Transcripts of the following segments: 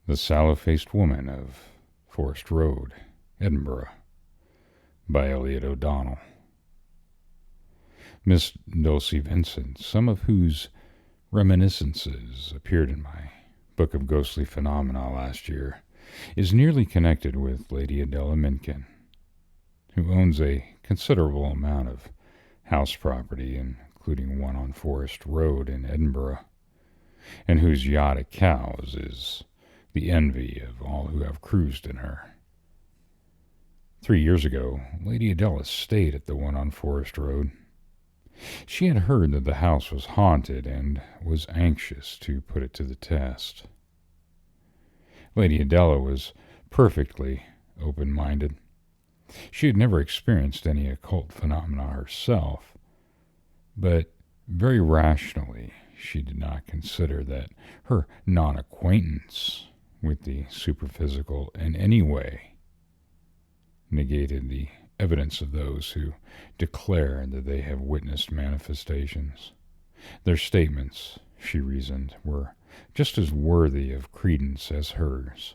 The Sallow-Faced Woman of Forrest Road, Edinburgh, by Elliott O'Donnell. Miss Dulcie Vincent, some of whose reminiscences appeared in my book of ghostly phenomena last year, is nearly connected with Lady Adela Minkin, who owns a considerable amount of house property, including one on Forrest Road in Edinburgh, and whose yacht at Cowes is the envy of all who have cruised in her. 3 years ago, Lady Adela stayed at the one on Forrest Road. She had heard that the house was haunted and was anxious to put it to the test. Lady Adela was perfectly open-minded. She had never experienced any occult phenomena herself, but very rationally she did not consider that her non-acquaintance with the superphysical in any way negated the evidence of those who declare that they have witnessed manifestations. Their statements, she reasoned, were just as worthy of credence as hers.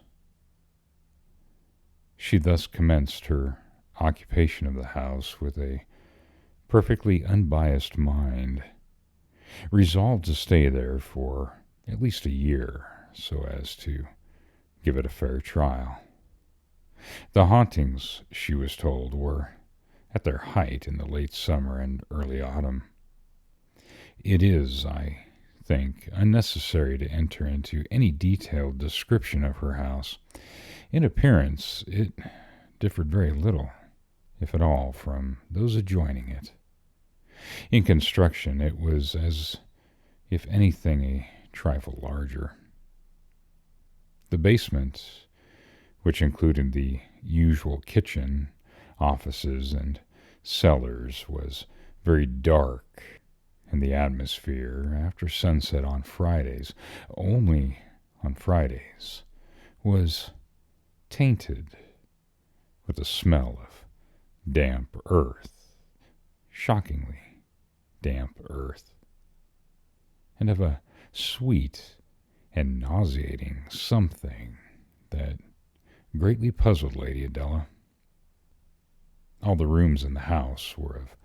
She thus commenced her occupation of the house with a perfectly unbiased mind, resolved to stay there for at least a year so as to give it a fair trial. The hauntings, she was told, were at their height in the late summer and early autumn. It is, I think, unnecessary to enter into any detailed description of her house. In appearance, it differed very little, if at all, from those adjoining it. In construction, it was as if anything a trifle larger. The basement, which included the usual kitchen, offices, and cellars, was very dark, and the atmosphere, after sunset on Fridays, only on Fridays, was tainted with the smell of damp earth, shockingly damp earth, and of a sweet and nauseating something that greatly puzzled Lady Adela. All the rooms in the house were of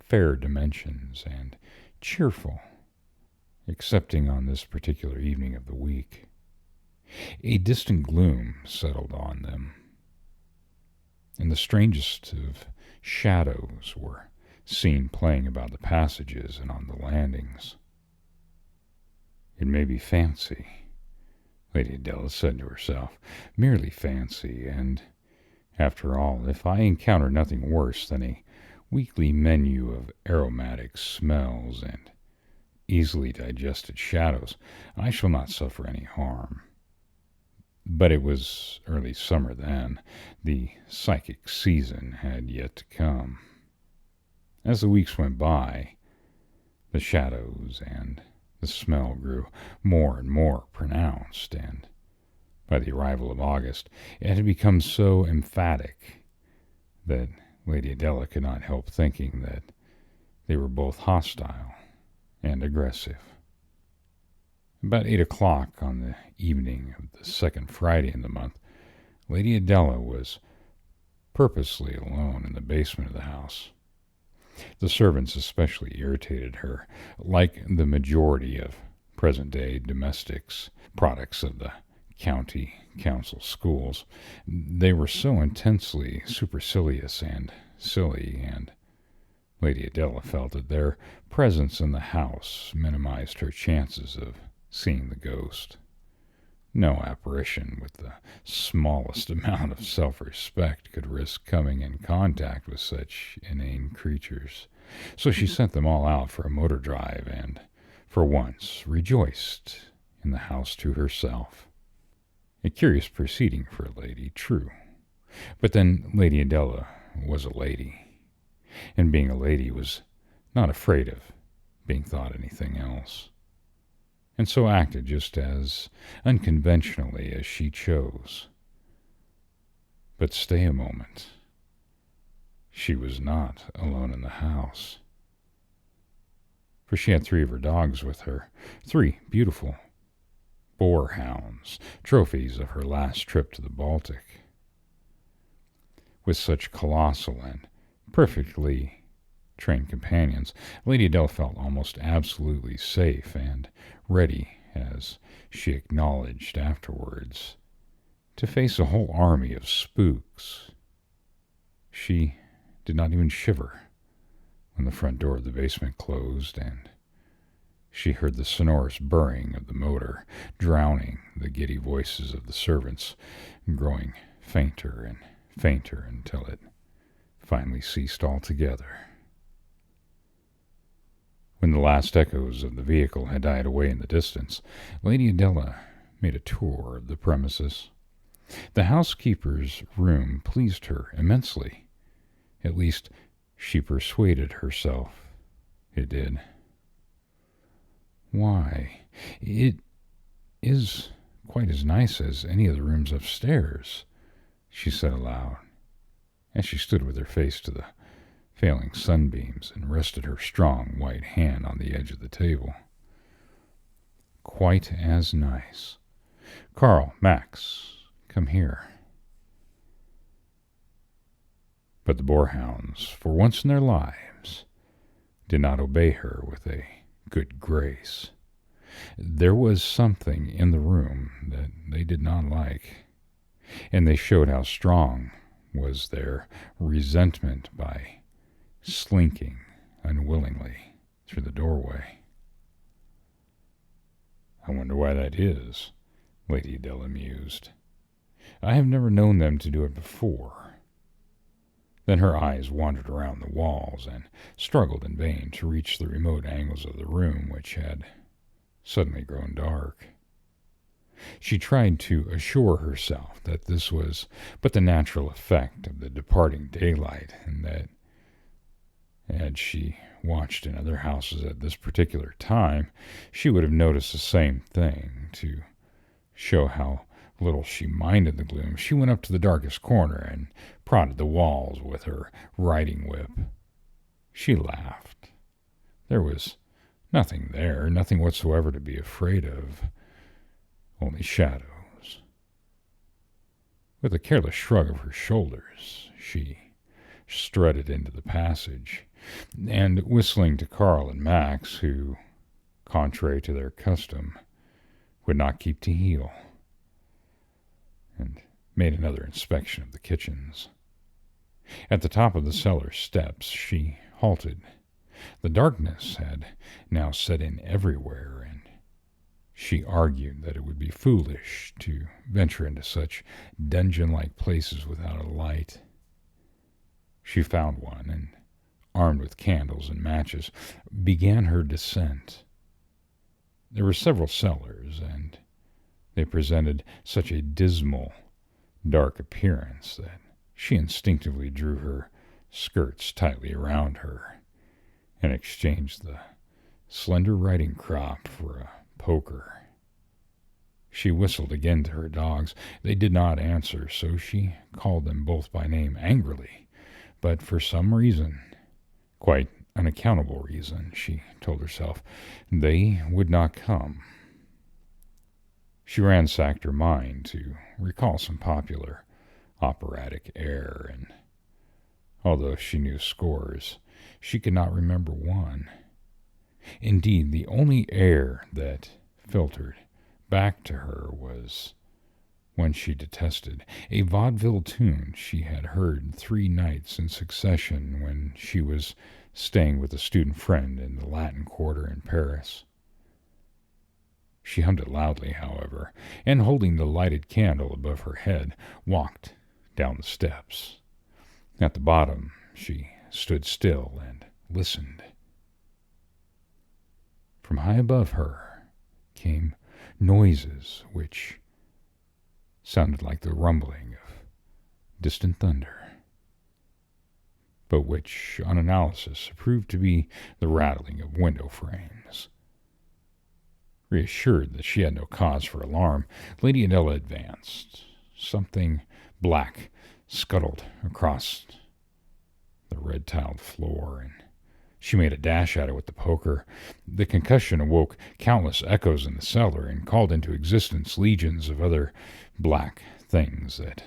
fair dimensions and cheerful, excepting on this particular evening of the week. A distant gloom settled on them, and the strangest of shadows were seen playing about the passages and on the landings. It may be fancy, Lady Adela said to herself, merely fancy, and, after all, if I encounter nothing worse than a weekly menu of aromatic smells and easily digested shadows, I shall not suffer any harm. But it was early summer then. The psychic season had yet to come. As the weeks went by, the shadows and the smell grew more and more pronounced, and by the arrival of August it had become so emphatic that Lady Adela could not help thinking that they were both hostile and aggressive. About 8 o'clock on the evening of the second Friday in the month, Lady Adela was purposely alone in the basement of the house. The servants especially irritated her. Like the majority of present-day domestics, products of the county council schools, they were so intensely supercilious and silly, and Lady Adela felt that their presence in the house minimized her chances of seeing the ghost. No apparition with the smallest amount of self-respect could risk coming in contact with such inane creatures. So she sent them all out for a motor drive and, for once, rejoiced in the house to herself. A curious proceeding for a lady, true. But then Lady Adela was a lady, and being a lady was not afraid of being thought anything else, and so acted just as unconventionally as she chose. But stay a moment. She was not alone in the house, for she had 3 of her dogs with her, 3 beautiful boarhounds, trophies of her last trip to the Baltic. With such colossal and perfectly trained companions, Lady Adele felt almost absolutely safe and ready, as she acknowledged afterwards, to face a whole army of spooks. She did not even shiver when the front door of the basement closed and she heard the sonorous burring of the motor, drowning the giddy voices of the servants, growing fainter and fainter until it finally ceased altogether. When the last echoes of the vehicle had died away in the distance, Lady Adela made a tour of the premises. The housekeeper's room pleased her immensely. At least, she persuaded herself it did. Why, it is quite as nice as any of the rooms upstairs, she said aloud, as she stood with her face to the failing sunbeams and rested her strong white hand on the edge of the table. Quite as nice. Carl, Max, come here. But the boarhounds, for once in their lives, did not obey her with a good grace. There was something in the room that they did not like, and they showed how strong was their resentment by slinking unwillingly through the doorway. I wonder why that is, Lady Adele mused. I have never known them to do it before. Then her eyes wandered around the walls and struggled in vain to reach the remote angles of the room, which had suddenly grown dark. She tried to assure herself that this was but the natural effect of the departing daylight, and that, had she watched in other houses at this particular time, she would have noticed the same thing. To show how little she minded the gloom, she went up to the darkest corner and prodded the walls with her riding whip. She laughed. There was nothing there, nothing whatsoever to be afraid of, only shadows. With a careless shrug of her shoulders, she strutted into the passage, and whistling to Carl and Max, who, contrary to their custom, would not keep to heel, and made another inspection of the kitchens. At the top of the cellar steps she halted. The darkness had now set in everywhere, and she argued that it would be foolish to venture into such dungeon-like places without a light. She found one, and, armed with candles and matches, began her descent. There were several cellars, and they presented such a dismal, dark appearance that she instinctively drew her skirts tightly around her and exchanged the slender riding crop for a poker. She whistled again to her dogs. They did not answer, so she called them both by name angrily, but for some reason, quite unaccountable reason, she told herself, they would not come. She ransacked her mind to recall some popular operatic air, and although she knew scores, she could not remember one. Indeed, the only air that filtered back to her was one she detested, a vaudeville tune she had heard 3 nights in succession when she was staying with a student friend in the Latin Quarter in Paris. She hummed it loudly, however, and holding the lighted candle above her head, walked down the steps. At the bottom, she stood still and listened. From high above her came noises which sounded like the rumbling of distant thunder, but which, on analysis, proved to be the rattling of window frames. Reassured that she had no cause for alarm, Lady Adela advanced. Something black scuttled across the red-tiled floor, and She made a dash at it with the poker. The concussion awoke countless echoes in the cellar and called into existence legions of other black things that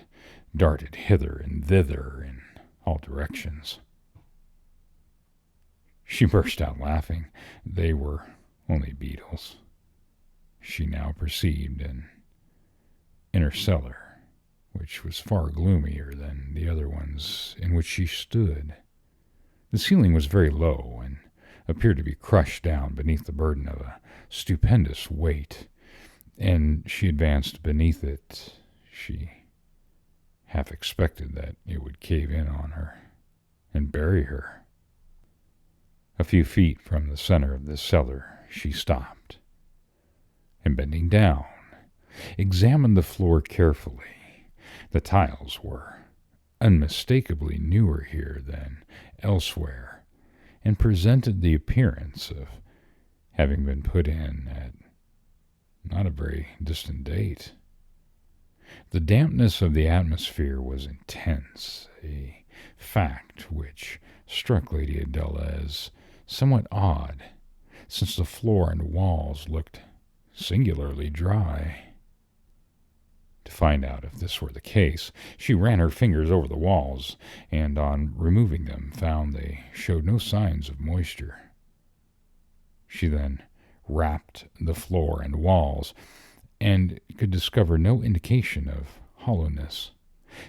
darted hither and thither in all directions. She burst out laughing. They were only beetles. She now perceived an inner cellar, which was far gloomier than the other ones in which she stood. The ceiling was very low and appeared to be crushed down beneath the burden of a stupendous weight, and she advanced beneath it. She half expected that it would cave in on her and bury her. A few feet from the center of the cellar, she stopped, and bending down, examined the floor carefully. The tiles were unmistakably newer here than elsewhere, and presented the appearance of having been put in at not a very distant date. The dampness of the atmosphere was intense, a fact which struck Lady Adela as somewhat odd, since the floor and walls looked singularly dry. To find out if this were the case, she ran her fingers over the walls, and on removing them found they showed no signs of moisture. She then rapped the floor and walls, and could discover no indication of hollowness.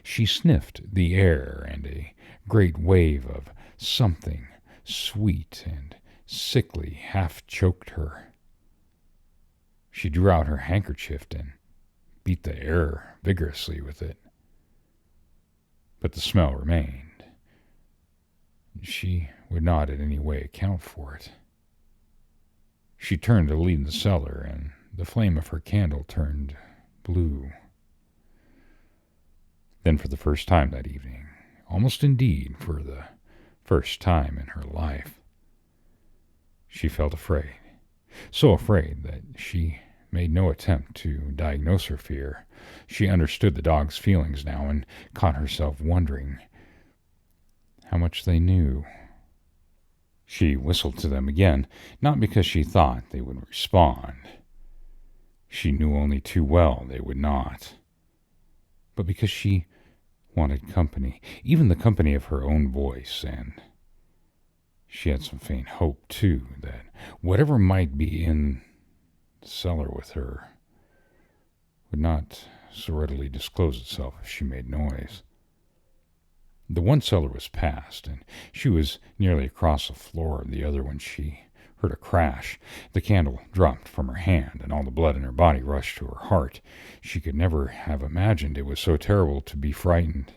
She sniffed the air, and a great wave of something sweet and sickly half choked her. She drew out her handkerchief and beat the air vigorously with it. But the smell remained. She would not in any way account for it. She turned to leave the cellar, and the flame of her candle turned blue. Then for the first time that evening, almost indeed for the first time in her life, she felt afraid. So afraid that she made no attempt to diagnose her fear. She understood the dog's feelings now and caught herself wondering how much they knew. She whistled to them again, not because she thought they would respond. She knew only too well they would not, but because she wanted company, even the company of her own voice, and she had some faint hope, too, that whatever might be in the cellar with her would not so readily disclose itself if she made noise. The one cellar was past, and she was nearly across the floor of the other when she heard a crash. The candle dropped from her hand, and all the blood in her body rushed to her heart. She could never have imagined it was so terrible to be frightened.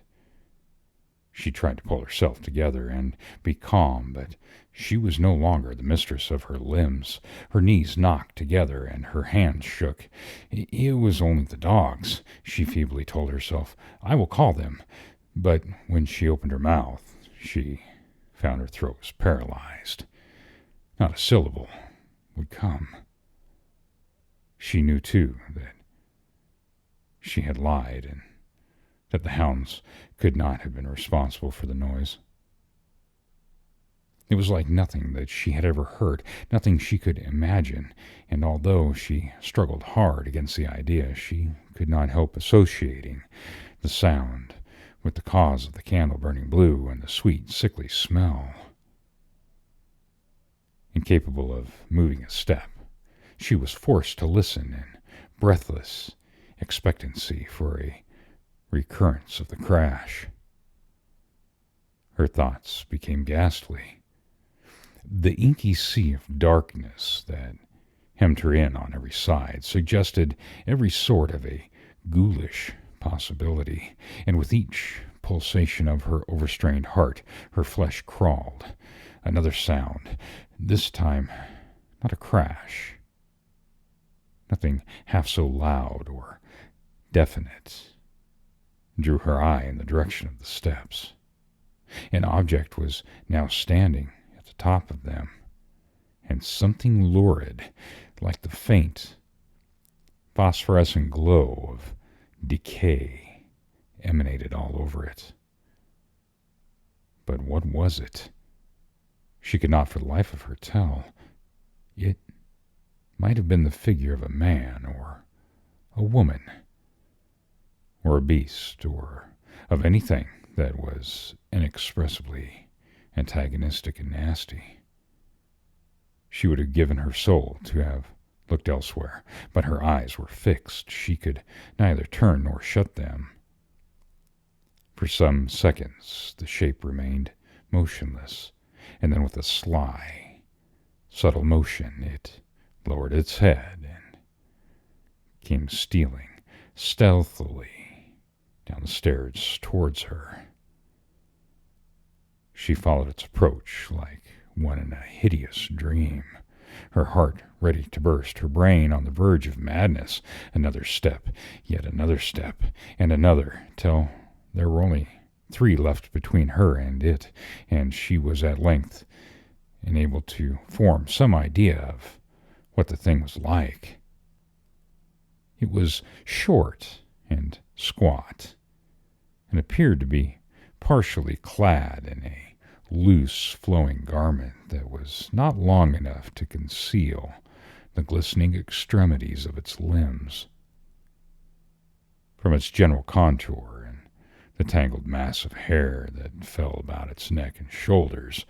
She tried to pull herself together and be calm, but she was no longer the mistress of her limbs. Her knees knocked together, and her hands shook. It was only the dogs, she feebly told herself. I will call them. But when she opened her mouth, she found her throat was paralyzed. Not a syllable would come. She knew, too, that she had lied, and that the hounds could not have been responsible for the noise. It was like nothing that she had ever heard, nothing she could imagine, and although she struggled hard against the idea, she could not help associating the sound with the cause of the candle burning blue and the sweet, sickly smell. Incapable of moving a step, she was forced to listen in breathless expectancy for a recurrence of the crash. Her thoughts became ghastly. The inky sea of darkness that hemmed her in on every side suggested every sort of a ghoulish possibility, and with each pulsation of her overstrained heart, her flesh crawled. Another sound, this time not a crash, nothing half so loud or definite, drew her eye in the direction of the steps. An object was now standing at the top of them, and something lurid, like the faint, phosphorescent glow of decay, emanated all over it. But what was it? She could not for the life of her tell. It might have been the figure of a man, or a woman, or a beast, or of anything that was inexpressibly antagonistic and nasty. She would have given her soul to have looked elsewhere, but her eyes were fixed. She could neither turn nor shut them. For some seconds the shape remained motionless, and then with a sly, subtle motion it lowered its head and came stealing stealthily down the stairs towards her. She followed its approach like one in a hideous dream, her heart ready to burst, her brain on the verge of madness. Another step, yet another step, and another, till there were only 3 left between her and it, and she was at length enabled to form some idea of what the thing was like. It was short and squat, and appeared to be partially clad in a loose, flowing garment that was not long enough to conceal the glistening extremities of its limbs. From its general contour and the tangled mass of hair that fell about its neck and shoulders,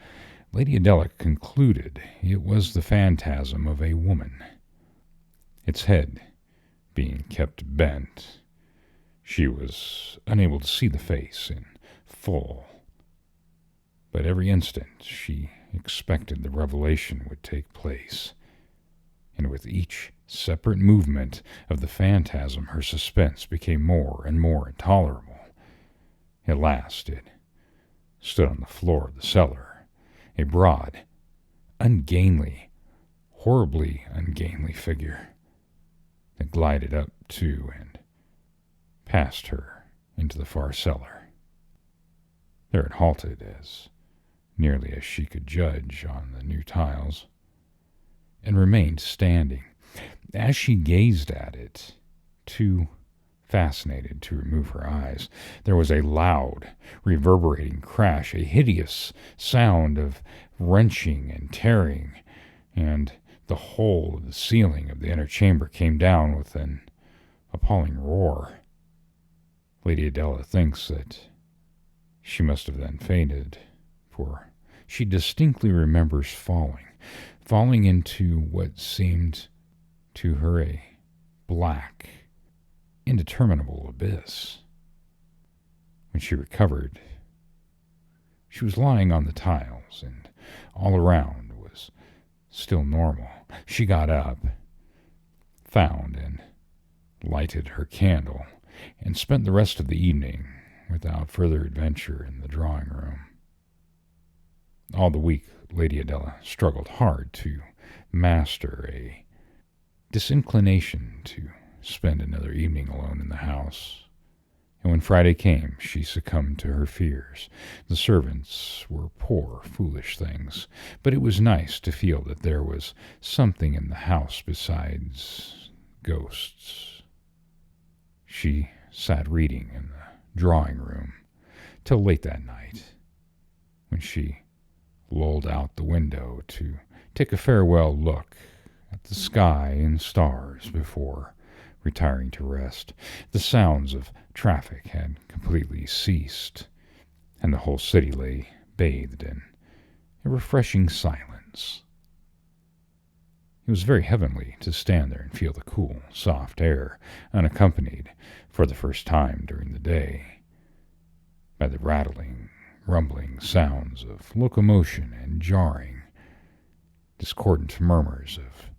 Lady Adela concluded it was the phantasm of a woman. Its head being kept bent, she was unable to see the face in full, but every instant she expected the revelation would take place, and with each separate movement of the phantasm her suspense became more and more intolerable. At last it stood on the floor of the cellar, a broad, ungainly, horribly ungainly figure that glided up to and past her into the far cellar. There it halted, as nearly as she could judge on the new tiles, and remained standing. As she gazed at it, too fascinated to remove her eyes, there was a loud, reverberating crash, a hideous sound of wrenching and tearing, and the whole of the ceiling of the inner chamber came down with an appalling roar. Lady Adela thinks that she must have then fainted, for she distinctly remembers falling into what seemed to her a black, indeterminable abyss. When she recovered, she was lying on the tiles, and all around was still normal. She got up, found and lighted her candle, and spent the rest of the evening without further adventure in the drawing-room. All the week Lady Adela struggled hard to master a disinclination to spend another evening alone in the house, and when Friday came she succumbed to her fears. The servants were poor, foolish things, but it was nice to feel that there was something in the house besides ghosts. She sat reading in the drawing-room till late that night, when she lolled out the window to take a farewell look at the sky and stars before retiring to rest. The sounds of traffic had completely ceased, and the whole city lay bathed in a refreshing silence. It was very heavenly to stand there and feel the cool, soft air, unaccompanied, for the first time during the day, by the rattling, rumbling sounds of locomotion and jarring, discordant murmurs of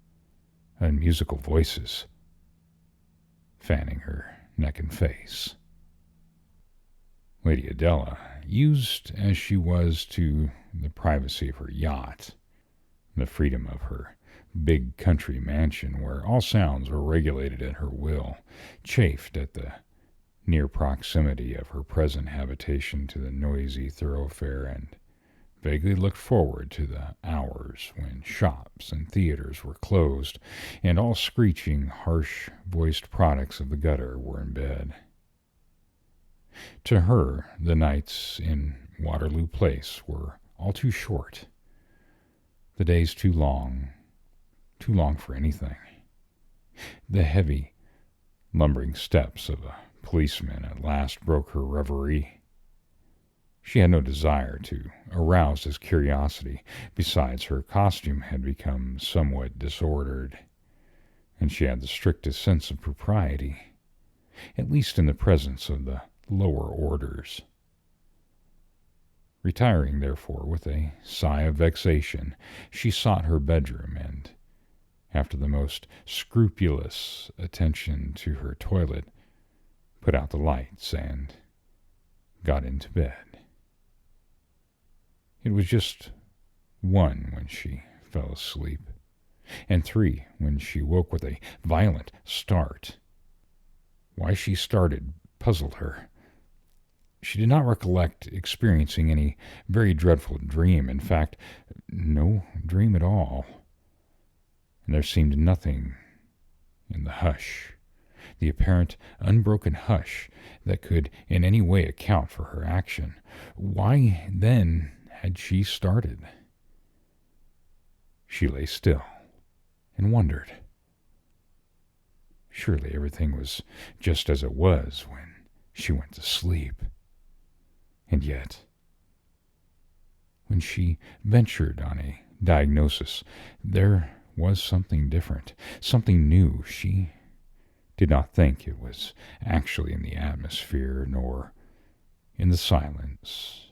unmusical voices fanning her neck and face. Lady Adela, used as she was to the privacy of her yacht, the freedom of her big country mansion where all sounds were regulated at her will, chafed at the near proximity of her present habitation to the noisy thoroughfare, and vaguely looked forward to the hours when shops and theaters were closed, and all screeching, harsh-voiced products of the gutter were in bed. To her, the nights in Waterloo Place were all too short, The day's too long for anything. The heavy, lumbering steps of a policeman at last broke her reverie. She had no desire to arouse his curiosity. Besides, her costume had become somewhat disordered, and she had the strictest sense of propriety, at least in the presence of the lower orders. Retiring, therefore, with a sigh of vexation, she sought her bedroom, and, after the most scrupulous attention to her toilet, put out the lights and got into bed. It was just 1 when she fell asleep, and 3 when she woke with a violent start. Why she started puzzled her. She did not recollect experiencing any very dreadful dream, in fact, no dream at all. And there seemed nothing in the hush, the apparent unbroken hush, that could in any way account for her action. Why, then, had she started? She lay still and wondered. Surely everything was just as it was when she went to sleep. And yet, when she ventured on a diagnosis, there was something different, something new. She did not think it was actually in the atmosphere, nor in the silence.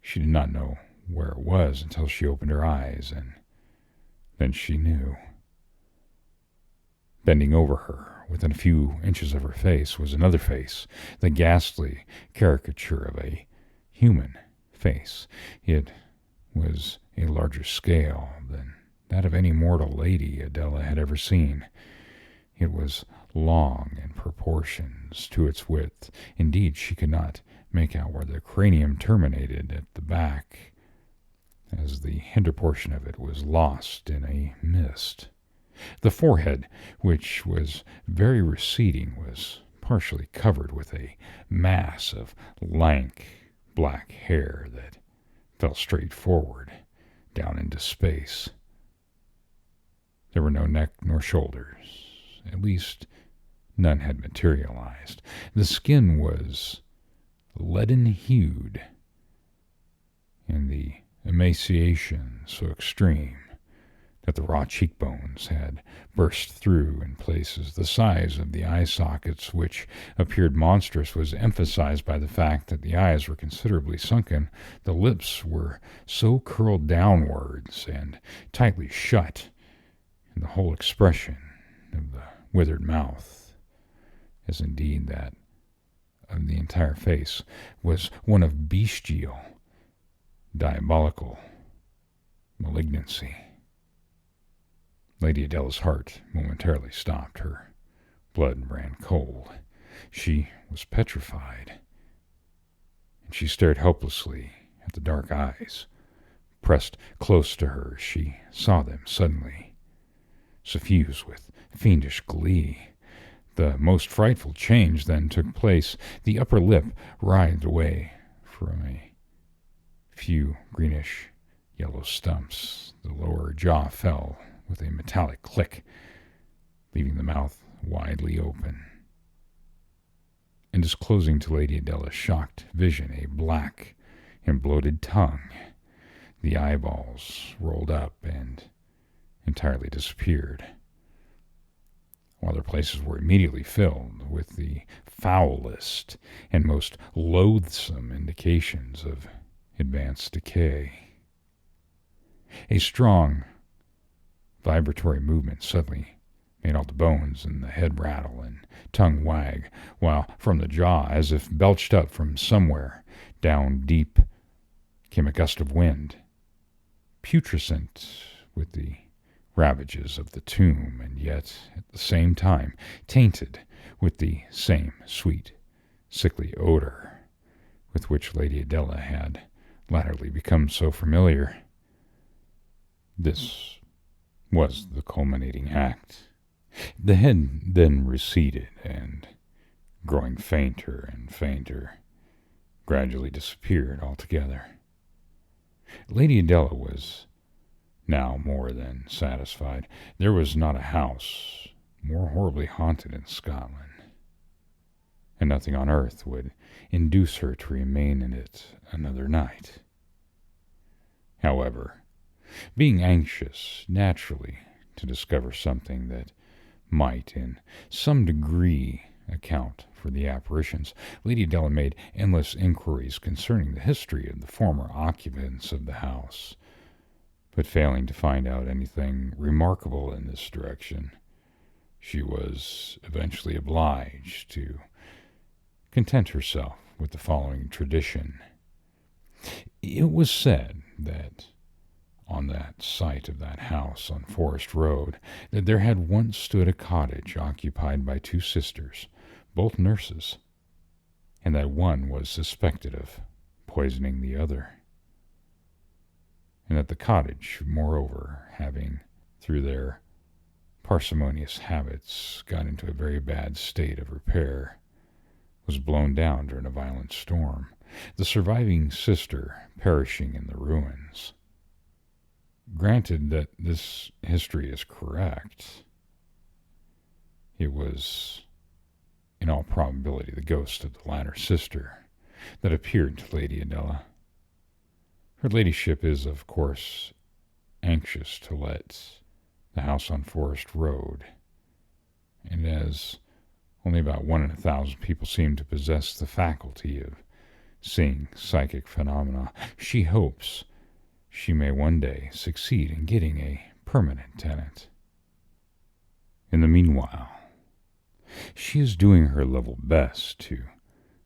She did not know where it was until she opened her eyes, and then she knew. Bending over her, within a few inches of her face, was another face, the ghastly caricature of a human face. It was a larger scale than that of any mortal lady Adela had ever seen. It was long in proportions to its width. Indeed, she could not make out where the cranium terminated at the back, as the hinder portion of it was lost in a mist. The forehead, which was very receding, was partially covered with a mass of lank black hair that fell straight forward down into space. There were no neck nor shoulders. At least, none had materialized. The skin was leaden-hued, and the emaciation so extreme that the raw cheekbones had burst through in places. The size of the eye sockets, which appeared monstrous, was emphasized by the fact that the eyes were considerably sunken. The lips were so curled downwards and tightly shut, and the whole expression of the withered mouth, as indeed that of the entire face, was one of bestial, diabolical malignancy. Lady Adela's heart momentarily stopped. Her blood ran cold. She was petrified, and she stared helplessly at the dark eyes. Pressed close to her, she saw them suddenly suffuse with fiendish glee. The most frightful change then took place. The upper lip writhed away from a few greenish yellow stumps. The lower jaw fell with a metallic click, leaving the mouth widely open, and disclosing to Lady Adela's shocked vision a black and bloated tongue. The eyeballs rolled up and entirely disappeared, while their places were immediately filled with the foulest and most loathsome indications of advanced decay. A strong, vibratory movement suddenly made all the bones in the head rattle and tongue wag, while from the jaw, as if belched up from somewhere down deep, came a gust of wind, putrescent with the ravages of the tomb, and yet at the same time tainted with the same sweet, sickly odor with which Lady Adela had latterly become so familiar. This was the culminating act. The head then receded, and, growing fainter and fainter, gradually disappeared altogether. Lady Adela was Now more than satisfied. There was not a house more horribly haunted in Scotland, and nothing on earth would induce her to remain in it another night. However, being anxious naturally to discover something that might in some degree account for the apparitions, Lady Adela made endless inquiries concerning the history of the former occupants of the house, but failing to find out anything remarkable in this direction, she was eventually obliged to content herself with the following tradition. It was said that on that site of that house on Forrest Road, that there had once stood a cottage occupied by two sisters, both nurses, and that one was suspected of poisoning the other, and that the cottage, moreover, having, through their parsimonious habits, got into a very bad state of repair, was blown down during a violent storm, the surviving sister perishing in the ruins. Granted that this history is correct, it was, in all probability, the ghost of the latter sister that appeared to Lady Adela. Her ladyship is, of course, anxious to let the house on Forest Road, and as only about 1 in 1,000 people seem to possess the faculty of seeing psychic phenomena, she hopes she may one day succeed in getting a permanent tenant. In the meanwhile, she is doing her level best to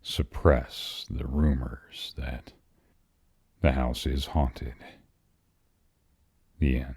suppress the rumors that the house is haunted. The end.